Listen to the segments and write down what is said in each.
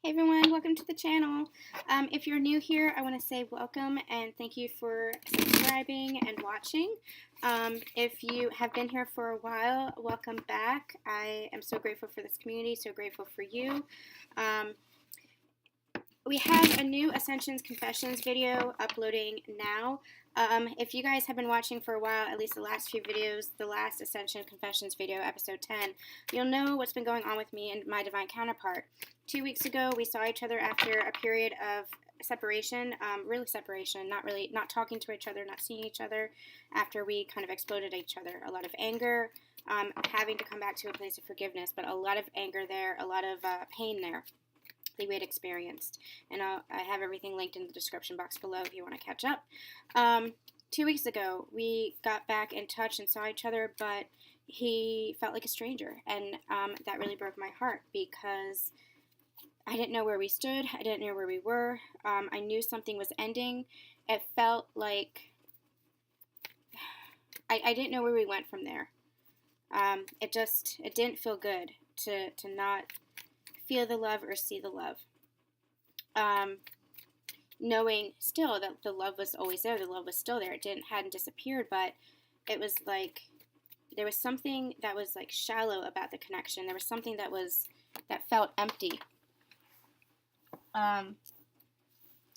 Hey everyone, welcome to the channel. If you're new here, I want to say welcome and thank you for subscribing and watching. If you have been here for a while, welcome back. I am so grateful for this community, so grateful for you. We have a new Ascensions Confessions video uploading now. If you guys have been watching for a while, at least the last few videos, the last Ascension Confessions video, episode 10, you'll know what's been going on with me and my divine counterpart. 2 weeks ago, we saw each other after a period of separation, really separation, not talking to each other, not seeing each other, after we kind of exploded at each other. A lot of anger, having to come back to a place of forgiveness, but a lot of anger there, a lot of pain there we had experienced. And I have everything linked in the description box below if you want to catch up. 2 weeks ago, we got back in touch and saw each other, but he felt like a stranger, and that really broke my heart because I didn't know where we stood. I didn't know where we were. I knew something was ending. It felt like I didn't know where we went from there. It didn't feel good to not feel the love or see the love. Knowing still that the love was always there, the love was still there. It hadn't disappeared, but it was like there was something that was like shallow about the connection. There was something that felt empty.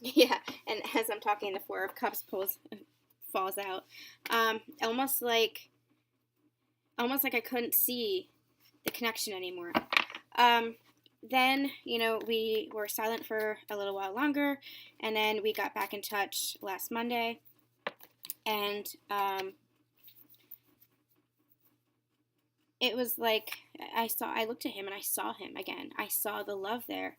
Yeah, and as I'm talking, the Four of Cups falls out. Almost like I couldn't see the connection anymore. Then, we were silent for a little while longer, and then we got back in touch last Monday, and it was like I looked at him and I saw him again. I saw the love there,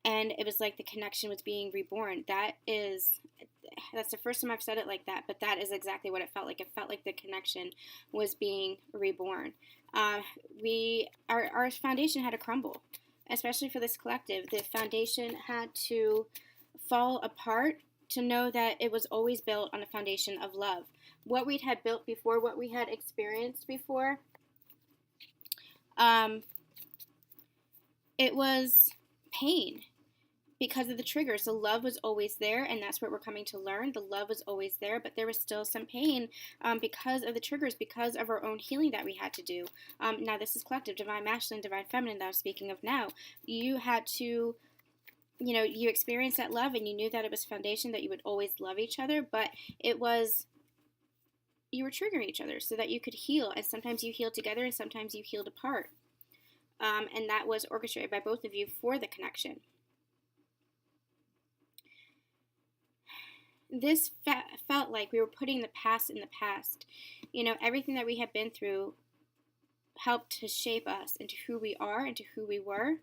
and it was like the connection was being reborn. That's the first time I've said it like that, but that is exactly what it felt like. It felt like the connection was being reborn. Our foundation had to crumble. Especially for this collective, the foundation had to fall apart to know that it was always built on a foundation of love. What we had built before, what we had experienced before, it was pain because of the triggers. The love was always there, and that's what we're coming to learn. The love was always there, but there was still some pain because of the triggers, because of our own healing that we had to do. Now, this is collective, divine masculine, divine feminine that I'm speaking of now. You had to, you experienced that love, and you knew that it was foundation, that you would always love each other, but it was, you were triggering each other so that you could heal, and sometimes you healed together, and sometimes you healed apart. And that was orchestrated by both of you for the connection. This felt like we were putting the past in the past. Everything that we had been through helped to shape us into who we are, into who we were.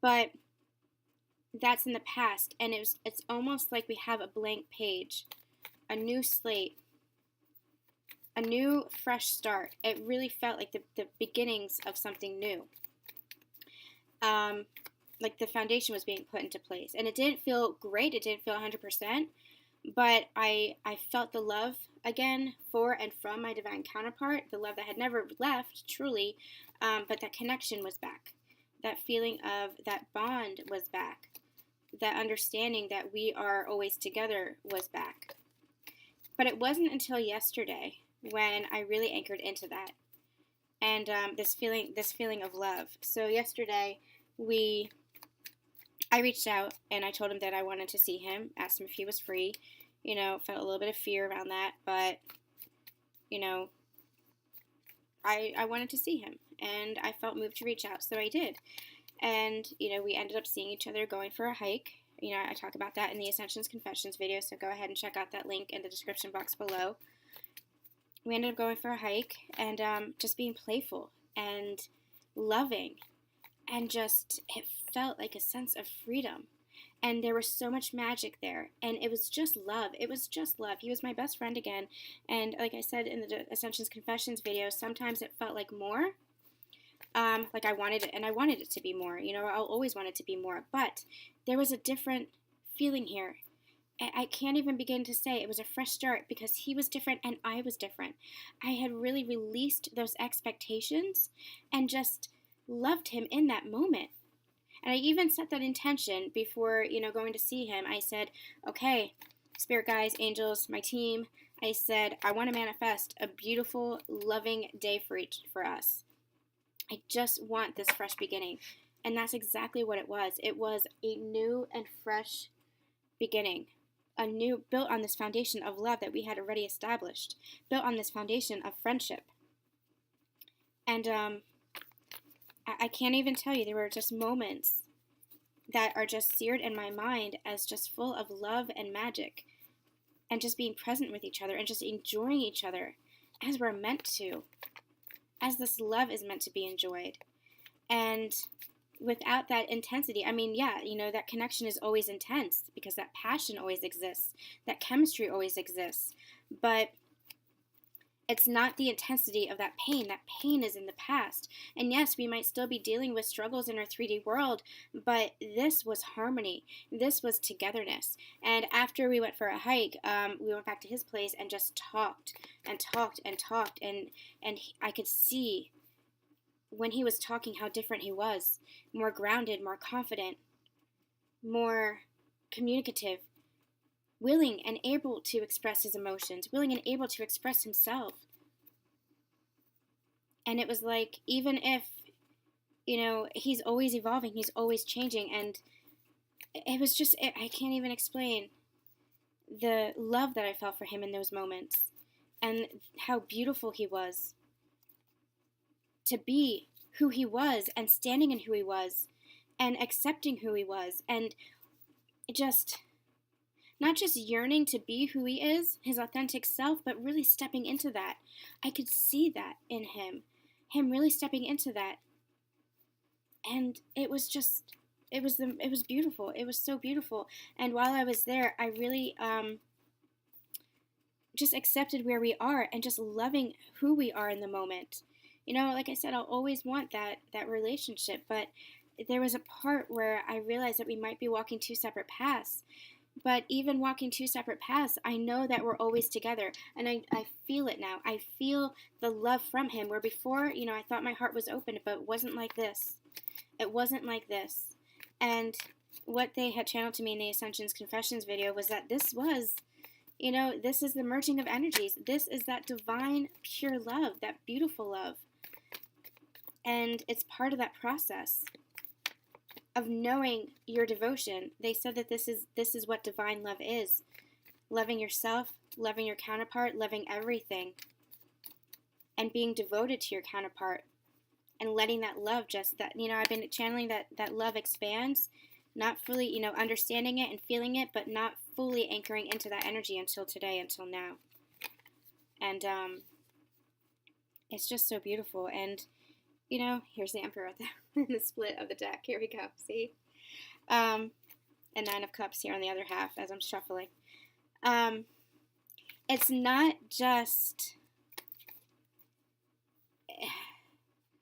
But that's in the past, and it's almost like we have a blank page, a new slate, a new fresh start. It really felt like the beginnings of something new. Like the foundation was being put into place. And it didn't feel great. It didn't feel 100%. But I felt the love again for and from my divine counterpart. The love that had never left, truly. But that connection was back. That feeling of that bond was back. That understanding that we are always together was back. But it wasn't until yesterday when I really anchored into that. And this feeling of love. So yesterday, I reached out and I told him that I wanted to see him, asked him if he was free. Felt a little bit of fear around that, but, I wanted to see him, and I felt moved to reach out, so I did. And, we ended up seeing each other, going for a hike. I talk about that in the Ascensions Confessions video, so go ahead and check out that link in the description box below. We ended up going for a hike and just being playful and loving. And it felt like a sense of freedom. And there was so much magic there. And it was just love. It was just love. He was my best friend again. And like I said in the Ascensions Confessions video, sometimes it felt like more. Like I wanted it, and I wanted it to be more. I'll always want it to be more. But there was a different feeling here. I can't even begin to say it was a fresh start because he was different and I was different. I had really released those expectations and just loved him in that moment. And I even set that intention before, going to see him. I said, okay, spirit guides, angels, my team, I said, I want to manifest a beautiful, loving day for us. I just want this fresh beginning. And that's exactly what it was. It was a new and fresh beginning. Built on this foundation of love that we had already established. Built on this foundation of friendship. And I can't even tell you, there were just moments that are just seared in my mind as just full of love and magic. And just being present with each other and just enjoying each other as we're meant to. As this love is meant to be enjoyed. And without that intensity, that connection is always intense because that passion always exists. That chemistry always exists. But it's not the intensity of that pain. That pain is in the past. And yes, we might still be dealing with struggles in our 3D world, but this was harmony. This was togetherness. And after we went for a hike, we went back to his place and just talked and talked and talked. And I could see when he was talking how different he was. More grounded, more confident, more communicative, willing and able to express his emotions, willing and able to express himself. And it was like, even if, he's always evolving, he's always changing, and it was just, I can't even explain the love that I felt for him in those moments, and how beautiful he was to be who he was, and standing in who he was, and accepting who he was, and just not just yearning to be who he is, his authentic self, but really stepping into that. I could see that in him really stepping into that. And it was beautiful. It was so beautiful. And while I was there, I really just accepted where we are and just loving who we are in the moment. Like I said, I'll always want that relationship, but there was a part where I realized that we might be walking two separate paths. But even walking two separate paths, I know that we're always together. And I feel it now. I feel the love from him. Where before, I thought my heart was open, but it wasn't like this. It wasn't like this. And what they had channeled to me in the Ascension's Confessions video was that this was, this is the merging of energies. This is that divine, pure love, that beautiful love. And it's part of that process of knowing your devotion. They said that this is what divine love is. Loving yourself, loving your counterpart, loving everything. And being devoted to your counterpart. And letting that love I've been channeling that love expands. Not fully, understanding it and feeling it, but not fully anchoring into that energy until today, until now. And it's just so beautiful. And here's the Emperor in the split of the deck. Here we go. See? And 9 of Cups here on the other half as I'm shuffling. It's not just...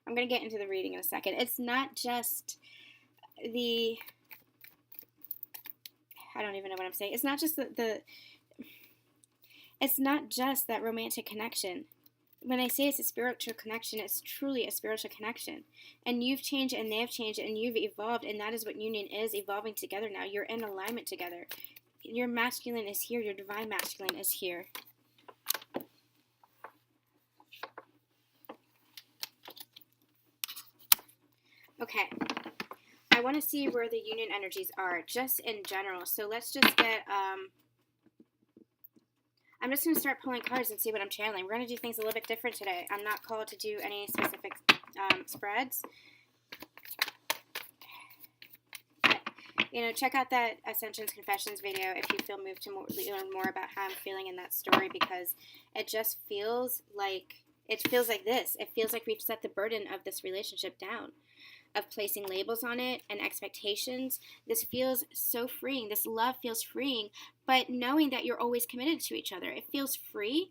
I'm going to get into the reading in a second. It's not just the... I don't even know what I'm saying. It's not just it's not just that romantic connection. When I say it's a spiritual connection, it's truly a spiritual connection. And you've changed and they've changed and you've evolved, and that is what union is, evolving together now. You're in alignment together. Your masculine is here. Your divine masculine is here. Okay. I want to see where the union energies are, just in general. So let's just get... I'm just going to start pulling cards and see what I'm channeling. We're going to do things a little bit different today. I'm not called to do any specific spreads. But, check out that Ascension's Confessions video if you feel moved to learn more about how I'm feeling in that story, because it just feels like this. It feels like we've set the burden of this relationship down, of placing labels on it and expectations. This feels so freeing. This love feels freeing, but knowing that you're always committed to each other. It feels free,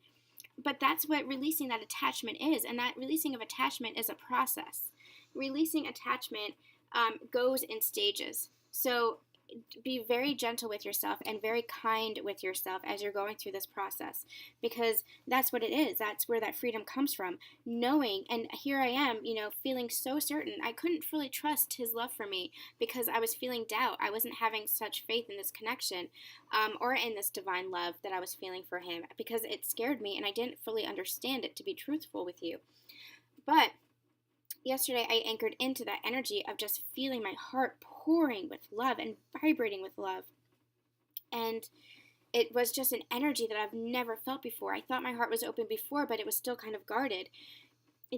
but that's what releasing that attachment is, and that releasing of attachment is a process. Releasing attachment goes in stages. So be very gentle with yourself and very kind with yourself as you're going through this process, because that's what it is. That's where that freedom comes from. Knowing, and here I am, feeling so certain. I couldn't fully trust his love for me because I was feeling doubt. I wasn't having such faith in this connection, or in this divine love that I was feeling for him, because it scared me and I didn't fully understand it, to be truthful with you. But yesterday I anchored into that energy of just feeling my heart pouring with love and vibrating with love. And it was just an energy that I've never felt before. I thought my heart was open before, but it was still kind of guarded.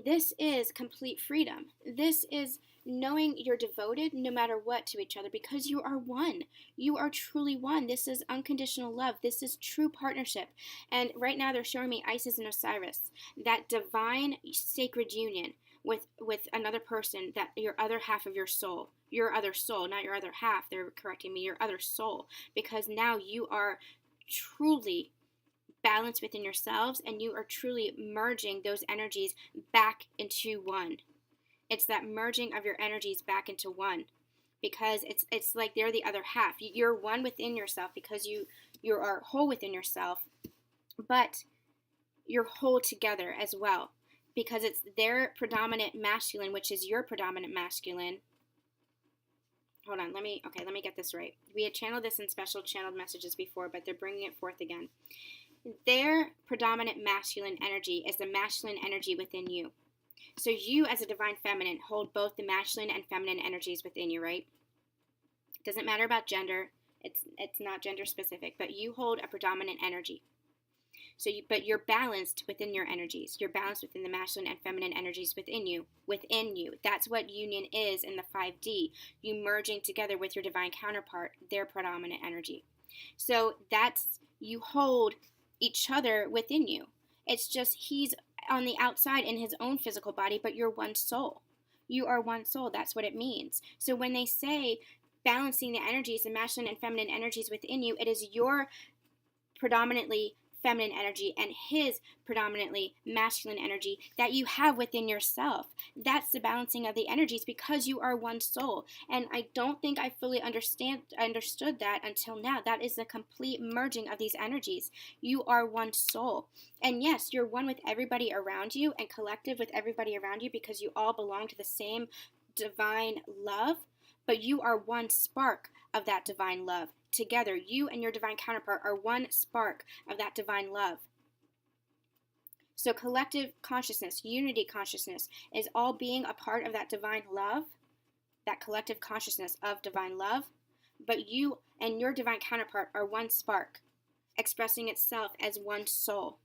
This is complete freedom. This is knowing you're devoted no matter what to each other, because you are one. You are truly one. This is unconditional love. This is true partnership. And right now they're showing me Isis and Osiris, that divine sacred union with another person, that your other half of your soul, not your other half, they're correcting me, your other soul, because now you are truly balanced within yourselves and you are truly merging those energies back into one. It's that merging of your energies back into one, because it's like they're the other half. You're one within yourself because you are whole within yourself, but you're whole together as well, because it's their predominant masculine, which is your predominant masculine. Hold on, let me get this right. We had channeled this in special channeled messages before, but they're bringing it forth again. Their predominant masculine energy is the masculine energy within you. So you, as a divine feminine, hold both the masculine and feminine energies within you, right? It doesn't matter about gender. It's not gender specific, but you hold a predominant energy. But you're balanced within your energies. You're balanced within the masculine and feminine energies within you. That's what union is in the 5D. You merging together with your divine counterpart, their predominant energy. So you hold each other within you. It's just he's on the outside in his own physical body, but you're one soul. You are one soul. That's what it means. So when they say balancing the energies, the masculine and feminine energies within you, it is your predominantly feminine energy and his predominantly masculine energy that you have within yourself. That's the balancing of the energies, because you are one soul. And I don't think I fully understood that until now. That is the complete merging of these energies. You are one soul. And yes, you're one with everybody around you and collective with everybody around you, because you all belong to the same divine love, but you are one spark of that divine love. Together, you and your divine counterpart are one spark of that divine love. So collective consciousness, unity consciousness, is all being a part of that divine love, that collective consciousness of divine love. But you and your divine counterpart are one spark, expressing itself as one soul.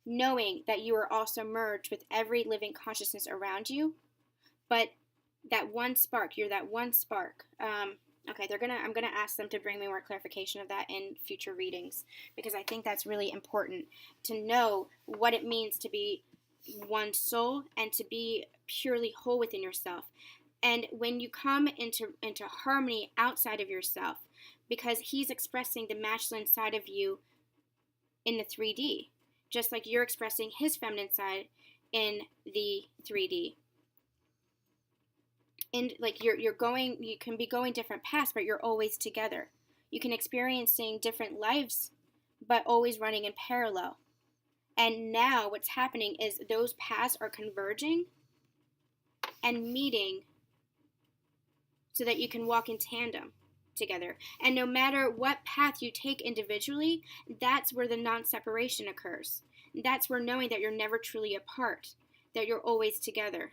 Knowing that you are also merged with every living consciousness around you, but that one spark, you're that one spark. Okay, I'm gonna ask them to bring me more clarification of that in future readings, because I think that's really important to know what it means to be one soul and to be purely whole within yourself. And when you come into harmony outside of yourself, because he's expressing the masculine side of you in the 3D, just like you're expressing his feminine side in the 3D. And like you can be going different paths, but you're always together. You can experiencing different lives, but always running in parallel. And now what's happening is those paths are converging and meeting so that you can walk in tandem together. And no matter what path you take individually, that's where the non-separation occurs. That's where knowing that you're never truly apart, that you're always together.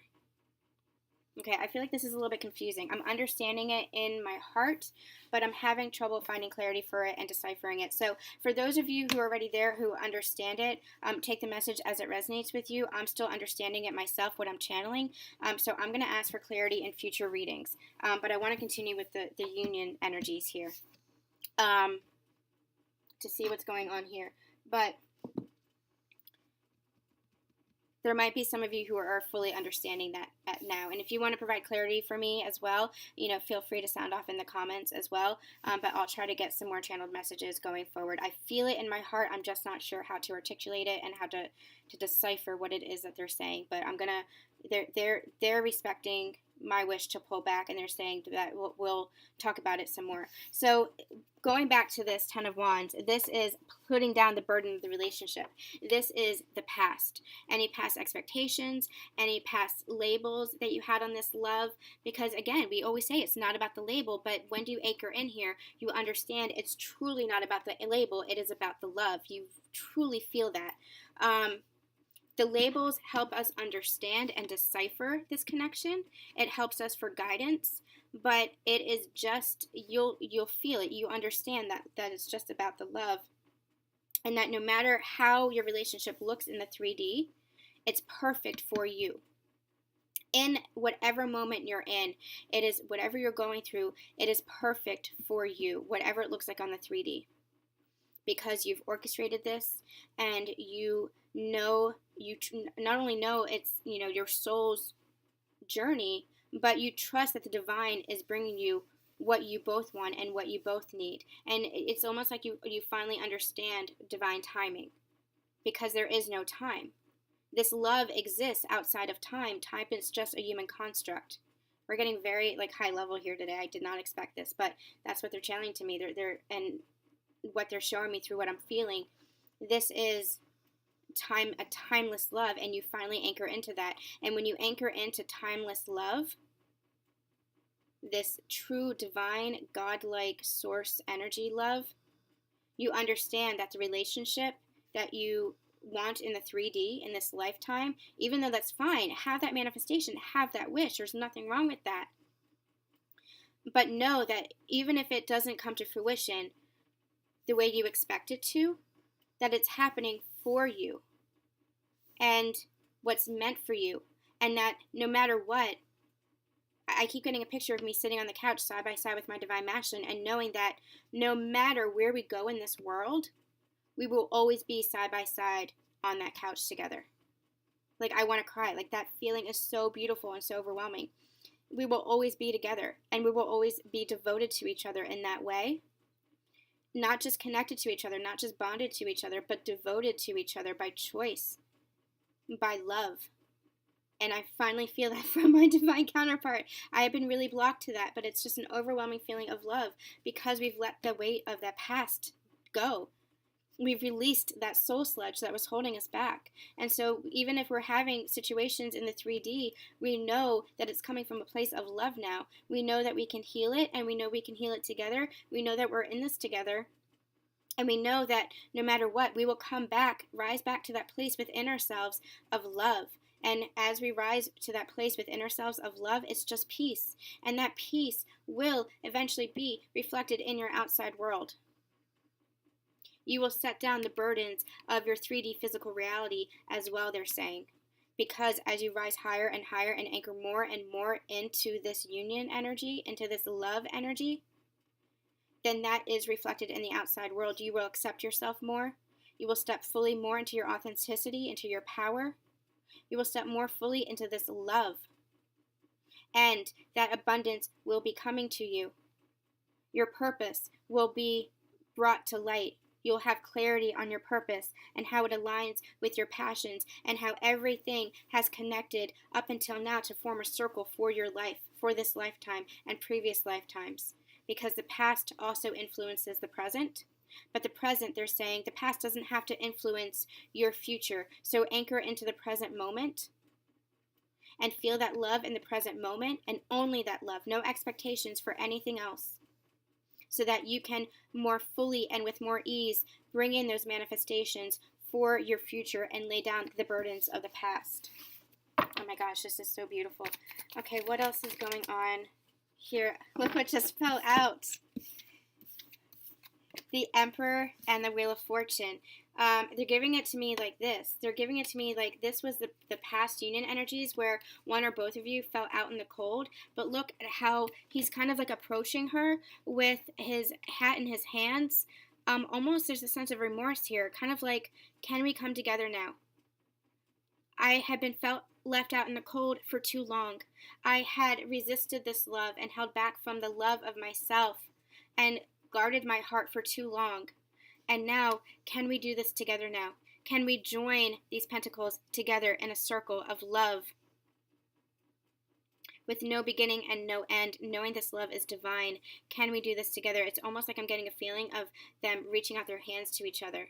Okay, I feel like this is a little bit confusing. I'm understanding it in my heart, but I'm having trouble finding clarity for it and deciphering it. So for those of you who are already there, who understand it, take the message as it resonates with you. I'm still understanding it myself, what I'm channeling. So I'm going to ask for clarity in future readings. But I want to continue with the union energies here to see what's going on here. But there might be some of you who are fully understanding that now. And if you want to provide clarity for me as well, feel free to sound off in the comments as well. But I'll try to get some more channeled messages going forward. I feel it in my heart. I'm just not sure how to articulate it and how to decipher what it is that they're saying. But I'm gonna, they're respecting my wish to pull back, and they're saying that we'll talk about it some more. So going back to this Ten of Wands, this is putting down the burden of the relationship. This is the past. Any past expectations, any past labels that you had on this love. Because again, we always say it's not about the label, but when you anchor in here, you understand it's truly not about the label. It is about the love. You truly feel that. The labels help us understand and decipher this connection. It helps us for guidance, but it is just, you'll feel it. You understand that it's just about the love, and that no matter how your relationship looks in the 3D, it's perfect for you. In whatever moment you're in, it is whatever you're going through, it is perfect for you, whatever it looks like on the 3D. Because you've orchestrated this, and you know, you not only know it's, your soul's journey, but you trust that the divine is bringing you what you both want and what you both need. And it's almost like you finally understand divine timing, because there is no time. This love exists outside of time. Time is just a human construct. We're getting very high level here today. I did not expect this, but that's what they're channeling to me. And what they're showing me through what I'm feeling. This is a timeless love, and you finally anchor into that. And when you anchor into timeless love, this true divine godlike source energy love, you understand that the relationship that you want in the 3D in this lifetime, even though that's fine, have that manifestation, have that wish. There's nothing wrong with that. But know that even if it doesn't come to fruition the way you expect it to, that it's happening for you and what's meant for you. And that no matter what, I keep getting a picture of me sitting on the couch side by side with my divine masculine, and knowing that no matter where we go in this world, we will always be side by side on that couch together. I want to cry. That feeling is so beautiful and so overwhelming. We will always be together, and we will always be devoted to each other in that way. Not just connected to each other, not just bonded to each other, but devoted to each other by choice, by love. And I finally feel that from my divine counterpart. I have been really blocked to that, but it's just an overwhelming feeling of love, because we've let the weight of that past go. We've released that soul sludge that was holding us back. And so even if we're having situations in the 3D, we know that it's coming from a place of love now. We know that we can heal it, and we know we can heal it together. We know that we're in this together. And we know that no matter what, we will come back, rise back to that place within ourselves of love. And as we rise to that place within ourselves of love, it's just peace. And that peace will eventually be reflected in your outside world. You will set down the burdens of your 3D physical reality as well, they're saying. Because as you rise higher and higher and anchor more and more into this union energy, into this love energy, then that is reflected in the outside world. You will accept yourself more. You will step fully more into your authenticity, into your power. You will step more fully into this love. And that abundance will be coming to you. Your purpose will be brought to light. You'll have clarity on your purpose and how it aligns with your passions, and how everything has connected up until now to form a circle for your life, for this lifetime and previous lifetimes. Because the past also influences the present. But the present, they're saying, the past doesn't have to influence your future. So anchor into the present moment and feel that love in the present moment, and only that love. No expectations for anything else. So that you can more fully and with more ease bring in those manifestations for your future and lay down the burdens of the past. Oh my gosh, this is so beautiful. Okay, what else is going on here? Look what just fell out. The Emperor and the Wheel of Fortune. They're giving it to me like this. They're giving it to me like this was the past union energies where one or both of you fell out in the cold. But look at how he's kind of approaching her with his hat in his hands. Almost there's a sense of remorse here. Kind of like, can we come together now? I had been left out in the cold for too long. I had resisted this love and held back from the love of myself and guarded my heart for too long. And now, can we do this together now? Can we join these pentacles together in a circle of love? with no beginning and no end, knowing this love is divine. Can we do this together? It's almost like I'm getting a feeling of them reaching out their hands to each other.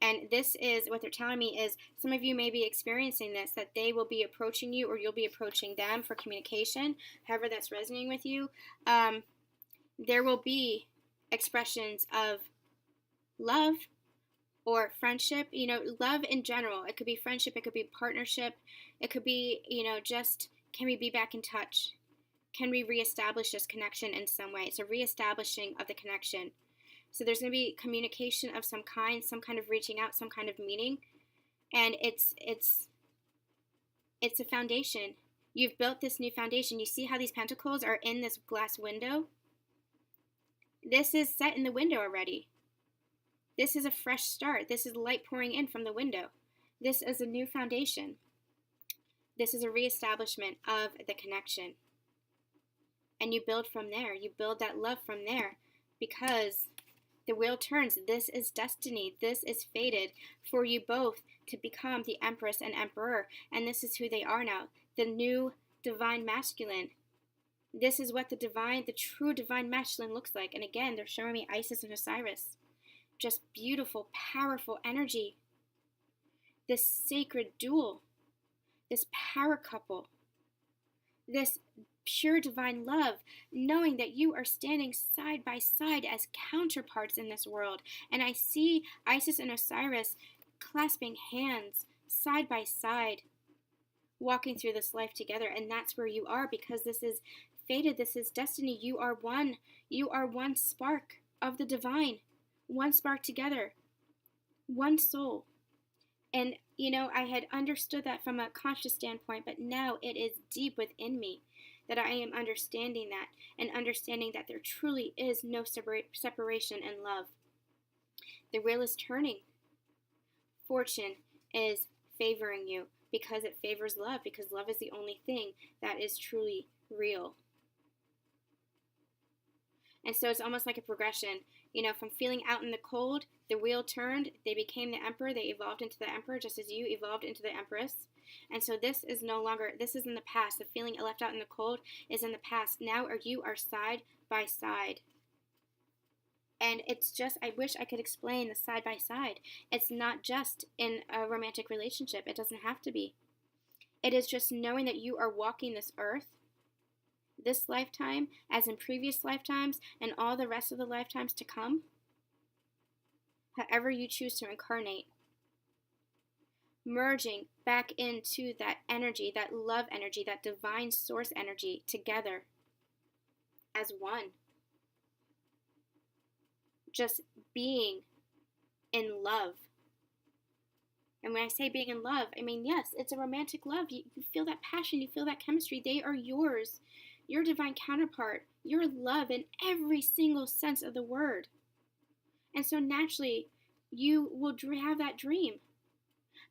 And this is what they're telling me is some of you may be experiencing this, that they will be approaching you or you'll be approaching them for communication, however that's resonating with you. There will be expressions of love or friendship, love in general. It could be friendship, it could be partnership, it could be, just can we be back in touch? Can we reestablish this connection in some way? It's a reestablishing of the connection. So there's going to be communication of some kind of reaching out, some kind of meaning, and it's a foundation. You've built this new foundation. You see how these pentacles are in this glass window? This is set in the window already. This is a fresh start. This is light pouring in from the window. This is a new foundation. This is a reestablishment of the connection. And you build from there. You build that love from there, because the wheel turns. This is destiny. This is fated for you both to become the Empress and Emperor. And this is who they are now. The new divine masculine. This is what the true divine masculine looks like. And again, they're showing me Isis and Osiris. Just beautiful, powerful energy. This sacred duel. This power couple. This pure divine love, knowing that you are standing side by side as counterparts in this world. And I see Isis and Osiris clasping hands side by side, walking through this life together. And that's where you are, because this is fated. This is destiny. You are one. You are one spark of the divine. One spark together. One soul. And, I had understood that from a conscious standpoint, but now it is deep within me that I am understanding that, and understanding that there truly is no separation in love. The wheel is turning. Fortune is favoring you because it favors love, because love is the only thing that is truly real. And so it's almost like a progression, from feeling out in the cold, the wheel turned, they became the emperor, they evolved into the emperor, just as you evolved into the empress. And so this is in the past. The feeling left out in the cold is in the past. Now you are side by side. And it's just, I wish I could explain the side by side. It's not just in a romantic relationship. It doesn't have to be. It is just knowing that you are walking this earth, this lifetime, as in previous lifetimes, and all the rest of the lifetimes to come. However you choose to incarnate. Merging back into that energy, that love energy, that divine source energy together as one. Just being in love. And when I say being in love, I mean, yes, it's a romantic love. You feel that passion, you feel that chemistry. They are yours, your divine counterpart, your love in every single sense of the word. And so naturally, you will have that dream.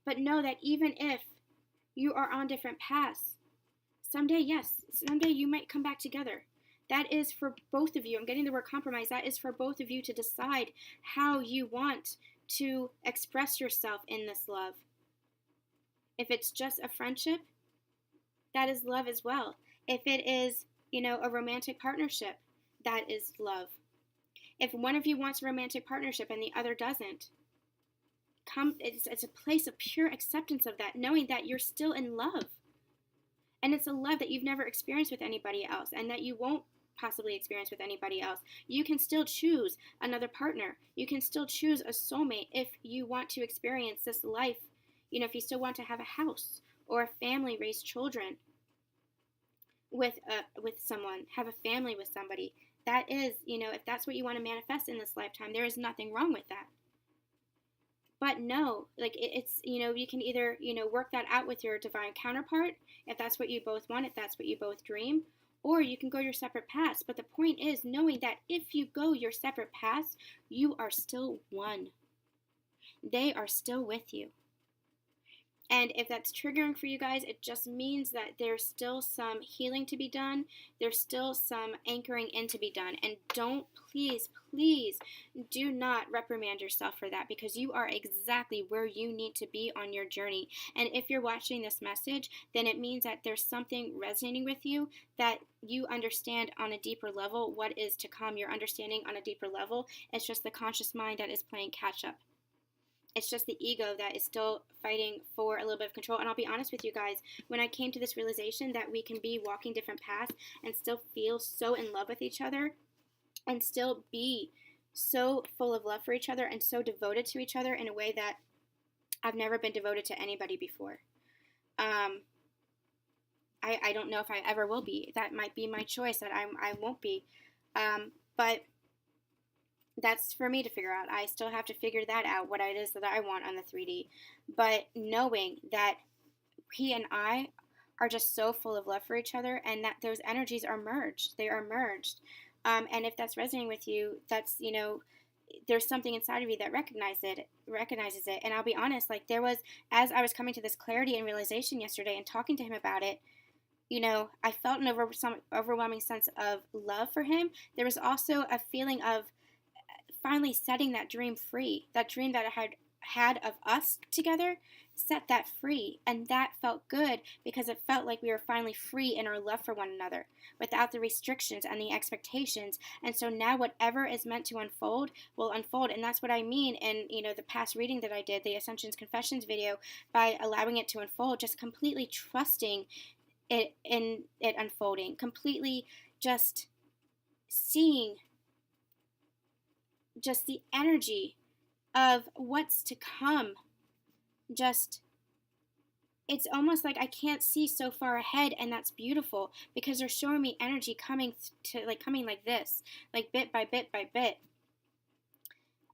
But know that even if you are on different paths, someday you might come back together. That is for both of you. I'm getting the word compromise. That is for both of you to decide how you want to express yourself in this love. If it's just a friendship, that is love as well. If it is, a romantic partnership, that is love. If one of you wants a romantic partnership and the other doesn't, it's a place of pure acceptance of that, knowing that you're still in love. And it's a love that you've never experienced with anybody else, and that you won't possibly experience with anybody else. You can still choose another partner. You can still choose a soulmate if you want to experience this life. If you still want to have a house or a family, raise children with someone, have a family with somebody. That is, if that's what you want to manifest in this lifetime, there is nothing wrong with that. But no, it's, you can either, work that out with your divine counterpart, if that's what you both want, if that's what you both dream, or you can go your separate paths. But the point is knowing that if you go your separate paths, you are still one. They are still with you. And if that's triggering for you guys, it just means that there's still some healing to be done. There's still some anchoring in to be done. And don't, please, please do not reprimand yourself for that, because you are exactly where you need to be on your journey. And if you're watching this message, then it means that there's something resonating with you, that you understand on a deeper level what is to come. You're understanding on a deeper level. It's just the conscious mind that is playing catch up. It's just the ego that is still fighting for a little bit of control. And I'll be honest with you guys, when I came to this realization that we can be walking different paths and still feel so in love with each other and still be so full of love for each other and so devoted to each other in a way that I've never been devoted to anybody before. I don't know if I ever will be. That might be my choice, that I won't be. But that's for me to figure out. I still have to figure that out, what it is that I want on the 3D. But knowing that he and I are just so full of love for each other, and that those energies are merged. They are merged. And if that's resonating with you, that's, there's something inside of you that recognizes it. And I'll be honest, like, there was, as I was coming to this clarity and realization yesterday and talking to him about it, I felt an overwhelming sense of love for him. There was also a feeling of finally setting that dream free, that dream that I had of us together, set that free. And that felt good, because it felt like we were finally free in our love for one another without the restrictions and the expectations. And so now whatever is meant to unfold will unfold. And that's what I mean in, the past reading that I did, the Ascensions Confessions video, by allowing it to unfold, just completely trusting it in it unfolding, completely just seeing just the energy of what's to come. Just, it's almost like I can't see so far ahead, and that's beautiful, because they're showing me energy coming like this, like bit by bit by bit.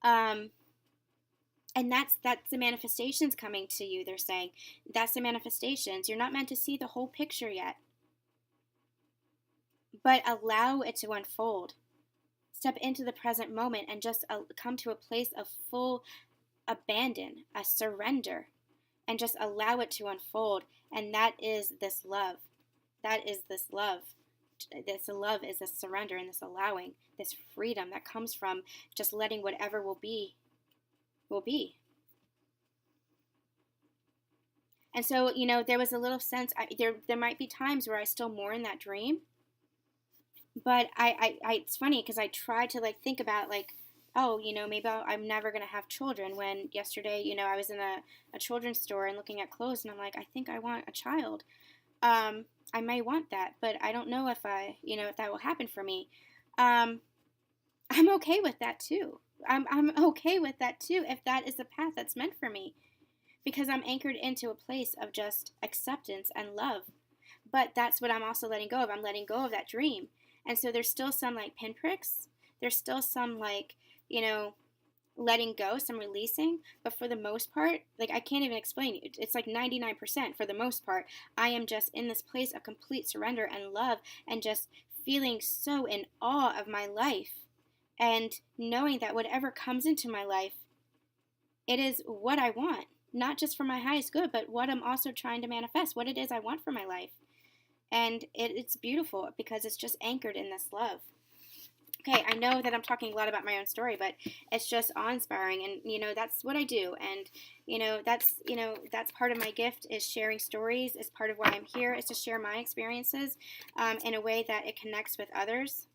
And that's the manifestations coming to you. They're saying that's the manifestations. You're not meant to see the whole picture yet, but allow it to unfold. Step into the present moment and just come to a place of full abandon, a surrender, and just allow it to unfold. And that is this love. That is this love. This love is this surrender and this allowing, this freedom that comes from just letting whatever will be, will be. And so, there was a little sense, there might be times where I still mourn that dream. But it's funny, because I try to think about oh, maybe I'm never going to have children, when yesterday, I was in a children's store and looking at clothes, and I'm like, I think I want a child. I may want that, but I don't know if if that will happen for me. I'm okay with that too. I'm okay with that too, if that is the path that's meant for me, because I'm anchored into a place of just acceptance and love. But that's what I'm also letting go of. I'm letting go of that dream. And so there's still some pinpricks. There's still some letting go, some releasing. But for the most part, I can't even explain it. It's 99% for the most part. I am just in this place of complete surrender and love, and just feeling so in awe of my life, and knowing that whatever comes into my life, it is what I want. Not just for my highest good, but what I'm also trying to manifest, what it is I want for my life. And it's beautiful, because it's just anchored in this love. Okay, I know that I'm talking a lot about my own story, but it's just awe-inspiring, and that's what I do. And that's part of my gift, is sharing stories. Is part of why I'm here, is to share my experiences in a way that it connects with others.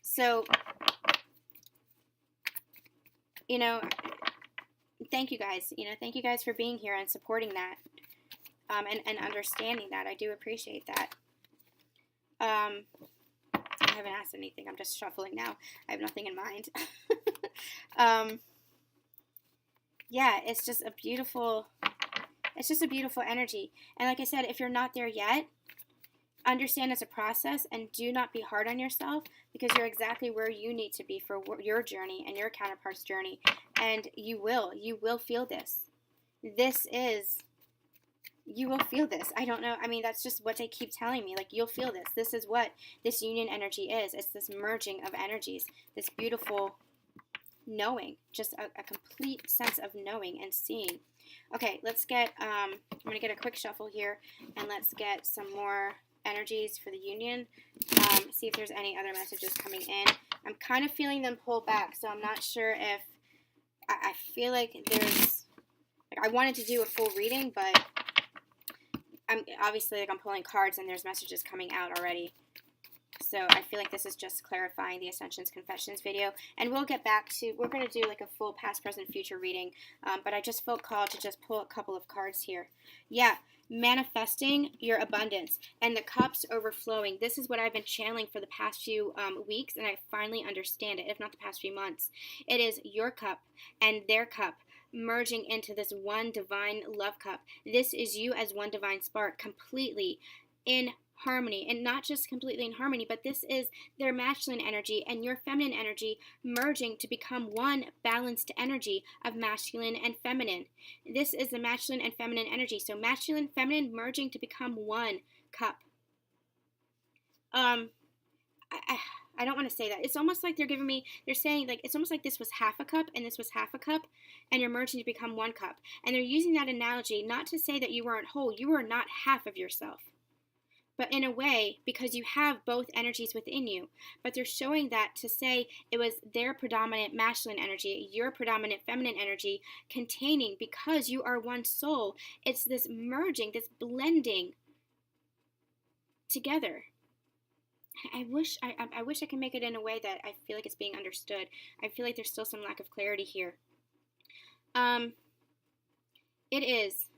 So thank you guys. Thank you guys for being here and supporting that. And understanding that. I do appreciate that. I haven't asked anything. I'm just shuffling now. I have nothing in mind. Yeah, it's just a beautiful energy. And like I said, if you're not there yet, understand it's a process, and do not be hard on yourself, because you're exactly where you need to be for your journey and your counterpart's journey. And you will feel this. You will feel this. I don't know. I mean, that's just what they keep telling me. You'll feel this. This is what this union energy is. It's this merging of energies. This beautiful knowing, just a complete sense of knowing and seeing. Okay, let's get, I'm going to get a quick shuffle here, and let's get some more energies for the union. See if there's any other messages coming in. I'm kind of feeling them pull back, so I'm not sure if, I feel like there's, like I wanted to do a full reading, but I'm obviously, like, I'm pulling cards and there's messages coming out already. So I feel like this is just clarifying the Ascensions Confessions video. And we'll get back to, we're going to do like a full past, present, future reading. But I just felt called to just pull a couple of cards here. Yeah, manifesting your abundance and the cups overflowing. This is what I've been channeling for the past few weeks, and I finally understand it, if not the past few months. It is your cup and their cup merging into this one divine love cup. This is you as one divine spark, completely in harmony, and not just completely in harmony, but this is their masculine energy and your feminine energy merging to become one balanced energy of masculine and feminine. This is the masculine and feminine energy. So masculine, feminine merging to become one cup. I don't want to say that. It's almost like they're giving me, they're saying like, it's almost like this was half a cup and this was half a cup, and you're merging to become one cup. And they're using that analogy not to say that you weren't whole. You are not half of yourself. But in a way, because you have both energies within you. But they're showing that to say it was their predominant masculine energy, your predominant feminine energy, containing, because you are one soul, it's this merging, this blending together. I wish I can make it in a way that I feel like it's being understood. I feel like there's still some lack of clarity here. It is.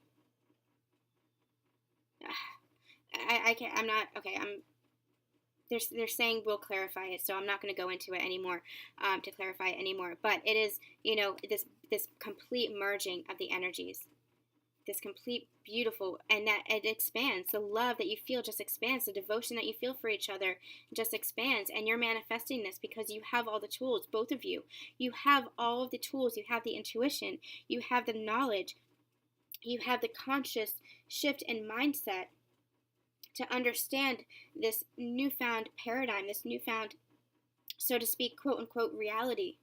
I can't, I'm not, okay, they're saying we'll clarify it, so I'm not going to go into it anymore, to clarify it anymore, but it is, you know, this complete merging of the energies, this complete beautiful, and that it expands, the love that you feel just expands, the devotion that you feel for each other just expands, and you're manifesting this because you have all the tools, both of you have all of the tools, you have the intuition, you have the knowledge, you have the conscious shift in mindset to understand this newfound paradigm, this newfound, so to speak, quote unquote, reality.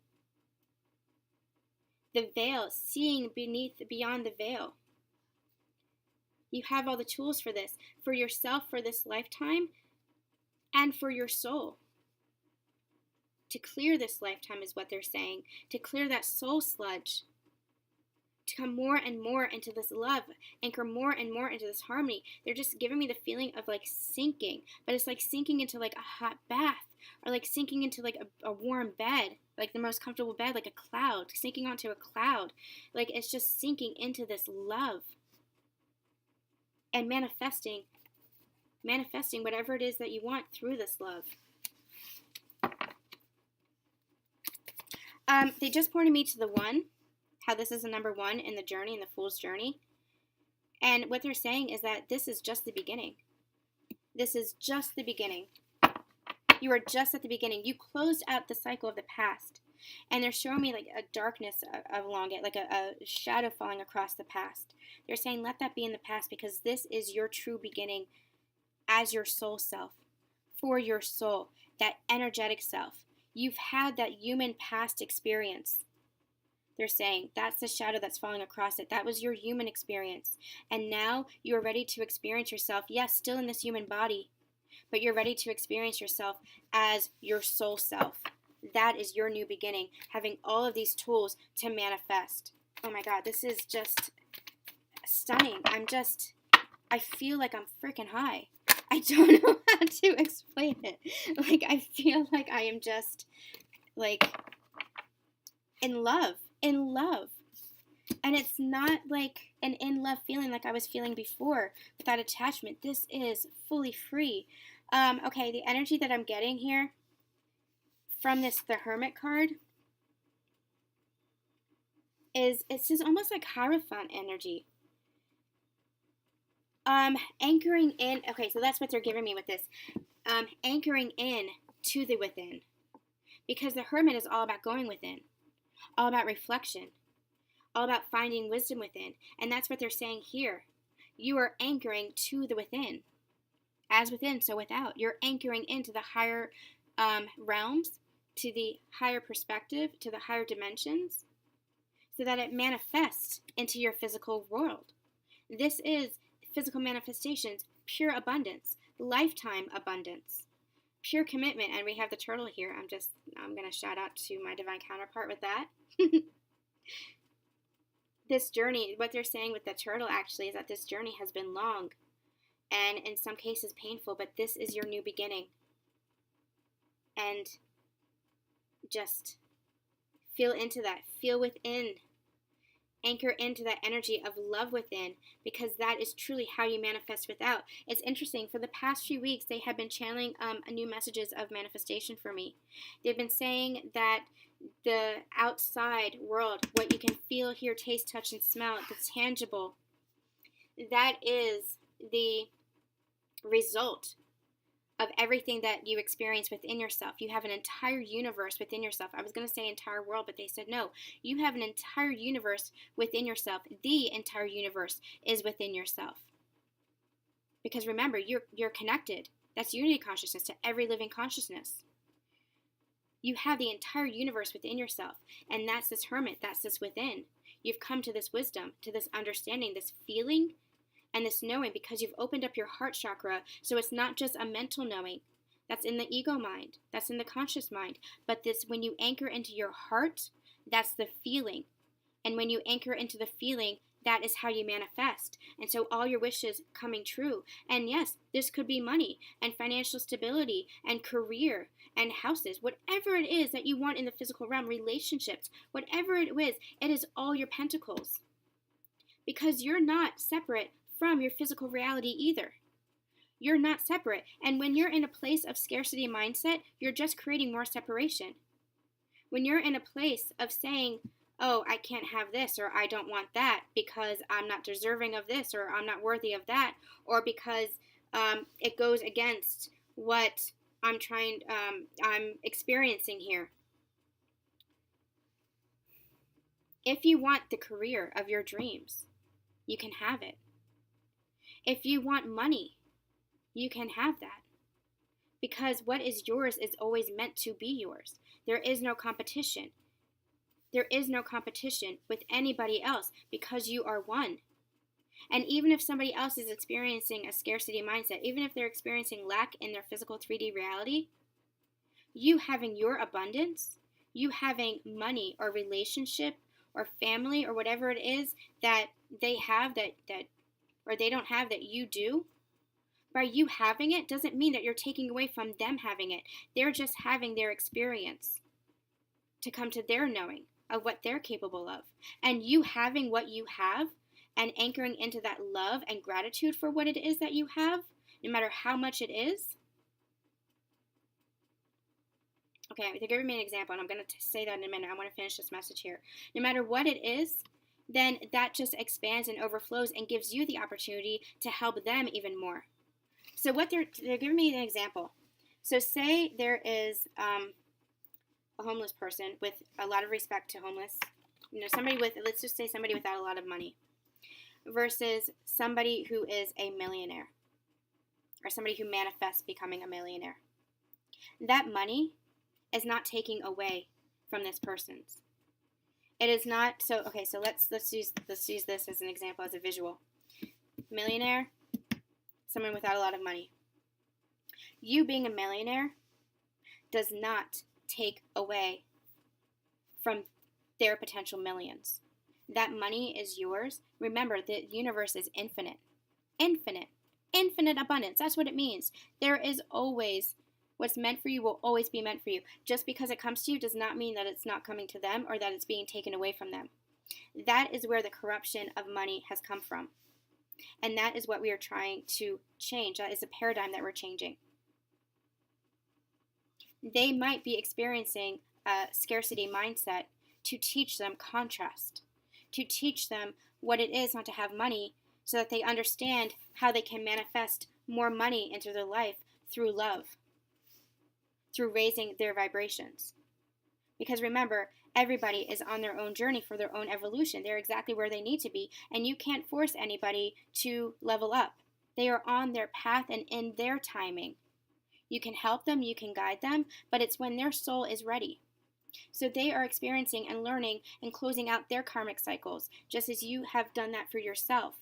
The veil, seeing beyond the veil. You have all the tools for this, for yourself, for this lifetime, and for your soul. To clear this lifetime is what they're saying, to clear that soul sludge, to come more and more into this love, anchor more and more into this harmony. They're just giving me the feeling of like sinking, but it's like sinking into like a hot bath, or like sinking into like a warm bed, like the most comfortable bed, like a cloud, sinking onto a cloud. Like it's just sinking into this love and manifesting whatever it is that you want through this love. They just pointed me to the one, how this is the number one in the journey, in the Fool's journey. And what they're saying is that this is just the beginning. This is just the beginning. You are just at the beginning. You closed out the cycle of the past. And they're showing me like a darkness along it, like a shadow falling across the past. They're saying let that be in the past, because this is your true beginning as your soul self, for your soul, that energetic self. You've had that human past experience. They're saying that's the shadow that's falling across it. That was your human experience. And now you're ready to experience yourself, yes, still in this human body, but you're ready to experience yourself as your soul self. That is your new beginning, having all of these tools to manifest. Oh my God, this is just stunning. I feel like I'm freaking high. I don't know how to explain it. Like, I feel like I am just, like, in love. And it's not like an in-love feeling like I was feeling before without attachment. This is fully free. Okay, the energy that I'm getting here from the Hermit card is, it's just almost like Hierophant energy. Anchoring in, okay, so that's what they're giving me with this. Anchoring in to the within. Because the Hermit is all about going within. All about reflection. All about finding wisdom within. And that's what they're saying here. You are anchoring to the within. As within, so without. You're anchoring into the higher realms, to the higher perspective, to the higher dimensions, so that it manifests into your physical world. This is physical manifestations, pure abundance, lifetime abundance, pure commitment. And we have the turtle here. I'm going to shout out to my divine counterpart with that. This journey, what they're saying with the turtle actually is that this journey has been long and in some cases painful, but this is your new beginning. And just feel into that, feel within, anchor into that energy of love within, because that is truly how you manifest without. It's interesting, for the past few weeks, they have been channeling new messages of manifestation for me. They've been saying that the outside world, what you can feel, hear, taste, touch, and smell, the tangible, that is the result of everything that you experience within yourself. You have an entire universe within yourself. I was going to say entire world, but they said no. You have an entire universe within yourself. The entire universe is within yourself. Because remember, you're connected. That's unity consciousness to every living consciousness. You have the entire universe within yourself, and that's this hermit, that's this within. You've come to this wisdom, to this understanding, this feeling, and this knowing, because you've opened up your heart chakra. So it's not just a mental knowing. That's in the ego mind. That's in the conscious mind. But this, when you anchor into your heart, that's the feeling. And when you anchor into the feeling, that is how you manifest. And so all your wishes coming true. And yes, this could be money and financial stability and career and houses, whatever it is that you want in the physical realm, relationships, whatever it is all your pentacles. Because you're not separate from your physical reality either. You're not separate. And when you're in a place of scarcity mindset, you're just creating more separation. When you're in a place of saying, oh, I can't have this, or I don't want that because I'm not deserving of this, or I'm not worthy of that, or because it goes against what I'm experiencing here. If you want the career of your dreams, you can have it. If you want money, you can have that. Because what is yours is always meant to be yours. There is no competition. There is no competition with anybody else because you are one. And even if somebody else is experiencing a scarcity mindset, even if they're experiencing lack in their physical 3D reality, you having your abundance, you having money or relationship or family or whatever it is that they have that or they don't have that you do, by you having it doesn't mean that you're taking away from them having it. They're just having their experience to come to their knowing of what they're capable of. And you having what you have and anchoring into that love and gratitude for what it is that you have, no matter how much it is. Okay, they're giving me an example, and I'm going to say that in a minute. I want to finish this message here. No matter what it is, then that just expands and overflows and gives you the opportunity to help them even more. So what they're giving me an example. So say there is a homeless person, with a lot of respect to homeless, somebody with, let's just say somebody without a lot of money, versus somebody who is a millionaire, or somebody who manifests becoming a millionaire. That money is not taking away from this person's. It is not. So okay, so let's use this as an example, as a visual. Millionaire, someone without a lot of money. You being a millionaire does not take away from their potential millions. That money is yours. Remember, the universe is infinite. Infinite. Infinite abundance. That's what it means. There is always, what's meant for you will always be meant for you. Just because it comes to you does not mean that it's not coming to them or that it's being taken away from them. That is where the corruption of money has come from. And that is what we are trying to change. That is a paradigm that we're changing. They might be experiencing a scarcity mindset to teach them contrast, to teach them what it is not to have money, so that they understand how they can manifest more money into their life through love, through raising their vibrations. Because remember, everybody is on their own journey for their own evolution. They're exactly where they need to be, and you can't force anybody to level up. They are on their path and in their timing. You can help them, you can guide them, but it's when their soul is ready. So they are experiencing and learning and closing out their karmic cycles, just as you have done that for yourself.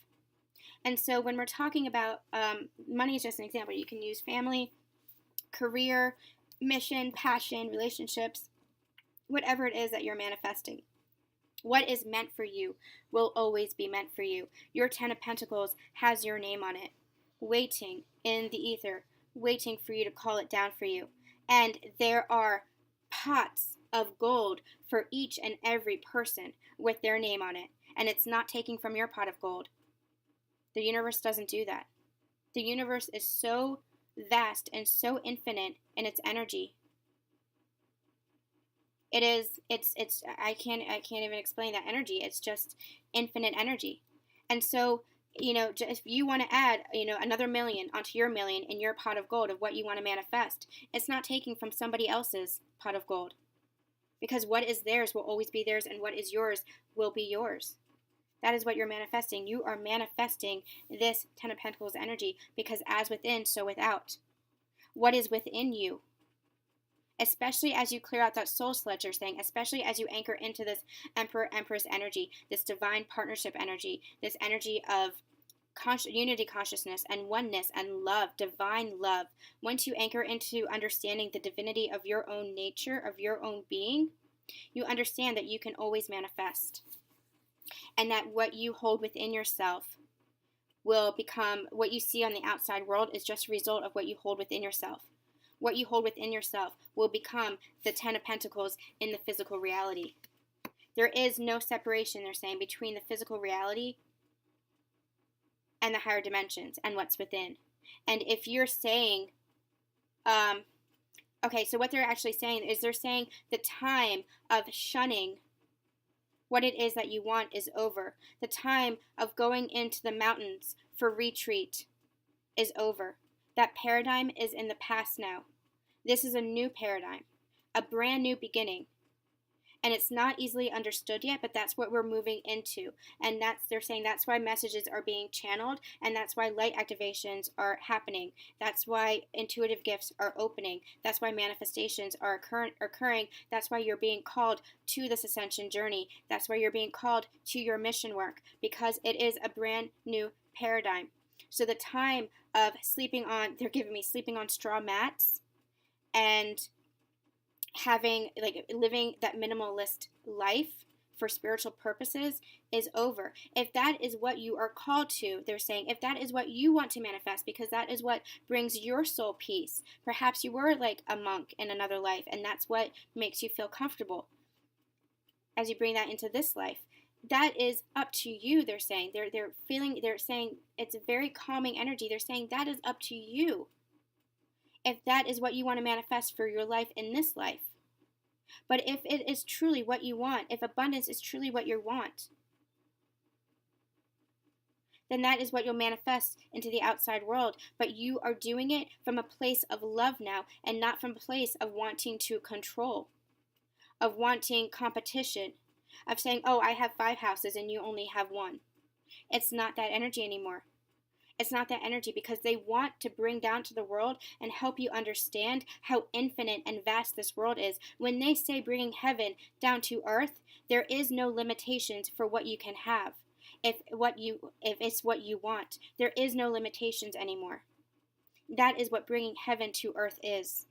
And so when we're talking about money is just an example. You can use family, career, mission, passion, relationships, whatever it is that you're manifesting. What is meant for you will always be meant for you. Your 10 of Pentacles has your name on it, waiting in the ether, waiting for you to call it down for you. And there are pots of gold for each and every person with their name on it. And it's not taking from your pot of gold. The universe doesn't do that. The universe is so vast and so infinite in its energy. It's I can't even explain that energy. It's just infinite energy. And so, if you want to add, another million onto your million in your pot of gold of what you want to manifest, it's not taking from somebody else's pot of gold. Because what is theirs will always be theirs, and what is yours will be yours. That is what you're manifesting. You are manifesting this 10 of Pentacles energy, because as within, so without. What is within you? Especially as you clear out that soul sludge you're saying, especially as you anchor into this Emperor, Empress energy, this divine partnership energy, this energy of unity consciousness and oneness and love, divine love. Once you anchor into understanding the divinity of your own nature, of your own being, you understand that you can always manifest. And that what you hold within yourself will become, what you see on the outside world is just a result of what you hold within yourself. What you hold within yourself will become the 10 of Pentacles in the physical reality. There is no separation, they're saying, between the physical reality and the higher dimensions and what's within. And if you're saying, okay, so what they're actually saying is they're saying the time of shunning what it is that you want is over. The time of going into the mountains for retreat is over. That paradigm is in the past now. This is a new paradigm, a brand new beginning. And it's not easily understood yet, but that's what we're moving into. And they're saying that's why messages are being channeled, and that's why light activations are happening. That's why intuitive gifts are opening. That's why manifestations are occurring. That's why you're being called to this ascension journey. That's why you're being called to your mission work, because it is a brand new paradigm. So the time of they're giving me sleeping on straw mats and living that minimalist life for spiritual purposes is over. If that is what you are called to, they're saying, if that is what you want to manifest, because that is what brings your soul peace. Perhaps you were like a monk in another life, and that's what makes you feel comfortable as you bring that into this life. That is up to you, they're saying. They're saying it's a very calming energy. They're saying that is up to you. If that is what you want to manifest for your life in this life. But if it is truly what you want, if abundance is truly what you want, then that is what you'll manifest into the outside world. But you are doing it from a place of love now, and not from a place of wanting to control, of wanting competition, of saying, oh, I have 5 houses and you only have 1. It's not that energy anymore. It's not that energy, because they want to bring down to the world and help you understand how infinite and vast this world is. When they say bringing heaven down to earth, there is no limitations for what you can have. If it's what you want, there is no limitations anymore. That is what bringing heaven to earth is.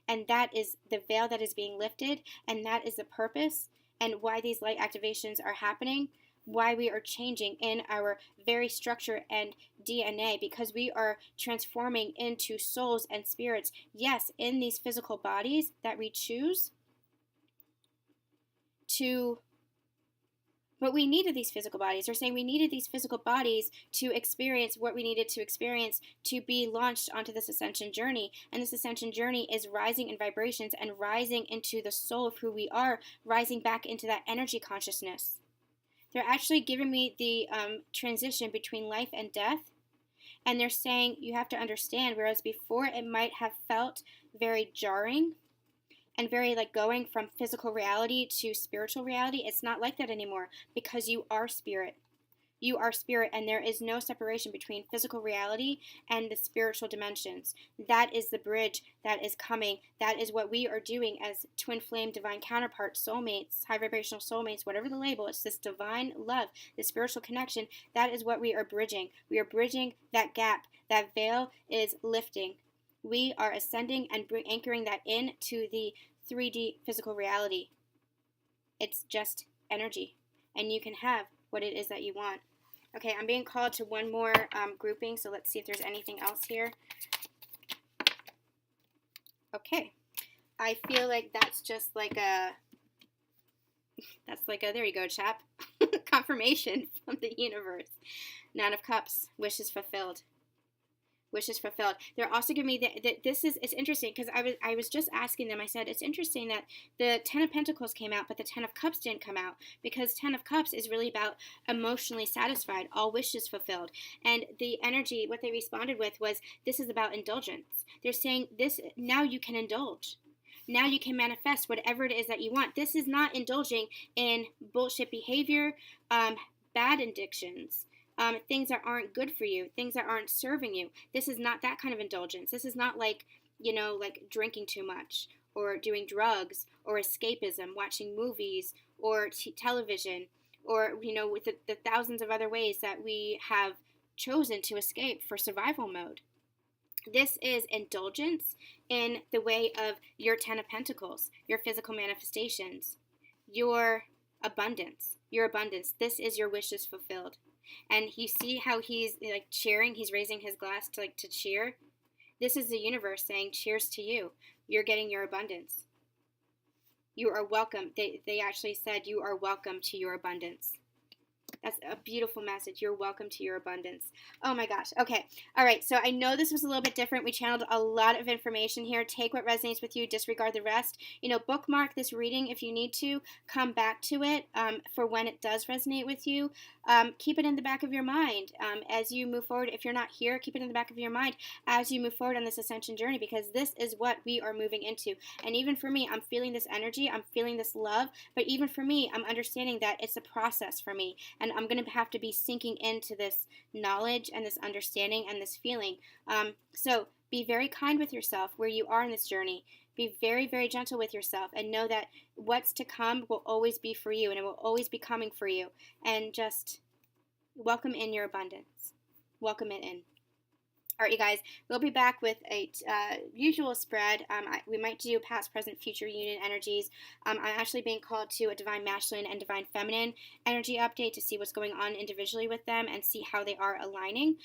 And that is the veil that is being lifted, and that is the purpose and why these light activations are happening. Why we are changing in our very structure and DNA, because we are transforming into souls and spirits, yes, in these physical bodies that we choose to, but we needed these physical bodies. They're saying we needed these physical bodies to experience what we needed to experience to be launched onto this ascension journey. And this ascension journey is rising in vibrations and rising into the soul of who we are, rising back into that energy consciousness. They're actually giving me the transition between life and death. And they're saying you have to understand, whereas before it might have felt very jarring and very like going from physical reality to spiritual reality, it's not like that anymore, because you are spirit. You are spirit, and there is no separation between physical reality and the spiritual dimensions. That is the bridge that is coming. That is what we are doing as twin flame divine counterparts, soulmates, high vibrational soulmates, whatever the label. It's this divine love, this spiritual connection. That is what we are bridging. We are bridging that gap. That veil is lifting. We are ascending and anchoring that into the 3D physical reality. It's just energy, and you can have what it is that you want. Okay, I'm being called to one more grouping, so let's see if there's anything else here. Okay, I feel like that's just like a, there you go, chap. Confirmation from the universe. Nine of Cups, wishes fulfilled. Wishes fulfilled. They're also giving me it's interesting because I was just asking them. I said it's interesting that the Ten of Pentacles came out, but the Ten of Cups didn't come out, because Ten of Cups is really about emotionally satisfied, all wishes fulfilled. And the energy, what they responded with was, this is about indulgence. They're saying this, now you can indulge. Now you can manifest whatever it is that you want. This is not indulging in bullshit behavior, bad addictions. Things that aren't good for you, things that aren't serving you. This is not that kind of indulgence. This is not like, like drinking too much or doing drugs or escapism, watching movies or television, or, with the thousands of other ways that we have chosen to escape for survival mode. This is indulgence in the way of your Ten of Pentacles, your physical manifestations, your abundance. This is your wishes fulfilled. And you see how he's like cheering, he's raising his glass to cheer. This is the universe saying cheers to you. You're getting your abundance. You are welcome. They actually said you are welcome to your abundance. That's a beautiful message. You're welcome to your abundance. Oh my gosh. Okay. All right. So I know this was a little bit different. We channeled a lot of information here. Take what resonates with you. Disregard the rest. Bookmark this reading if you need to. Come back to it for when it does resonate with you. Keep it in the back of your mind as you move forward. If you're not here, keep it in the back of your mind as you move forward on this ascension journey, because this is what we are moving into. And even for me, I'm feeling this energy. I'm feeling this love. But even for me, I'm understanding that it's a process for me. And I'm going to have to be sinking into this knowledge and this understanding and this feeling. So be very kind with yourself where you are in this journey. Be very, very gentle with yourself, and know that what's to come will always be for you, and it will always be coming for you. And just welcome in your abundance. Welcome it in. All right, you guys, we'll be back with a usual spread. We might do past, present, future union energies. I'm actually being called to a divine masculine and divine feminine energy update to see what's going on individually with them and see how they are aligning.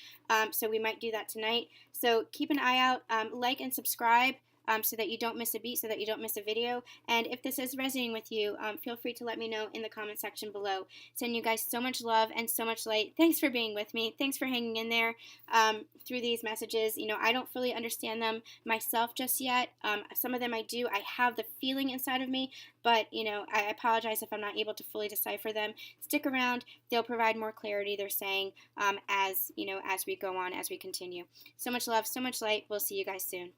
So we might do that tonight. So keep an eye out. Like and subscribe. So that you don't miss a beat, so that you don't miss a video. And if this is resonating with you, feel free to let me know in the comment section below. Sending you guys so much love and so much light. Thanks for being with me. Thanks for hanging in there through these messages. I don't fully understand them myself just yet. Some of them I do. I have the feeling inside of me, but, I apologize if I'm not able to fully decipher them. Stick around. They'll provide more clarity, they're saying, as we go on, as we continue. So much love, so much light. We'll see you guys soon.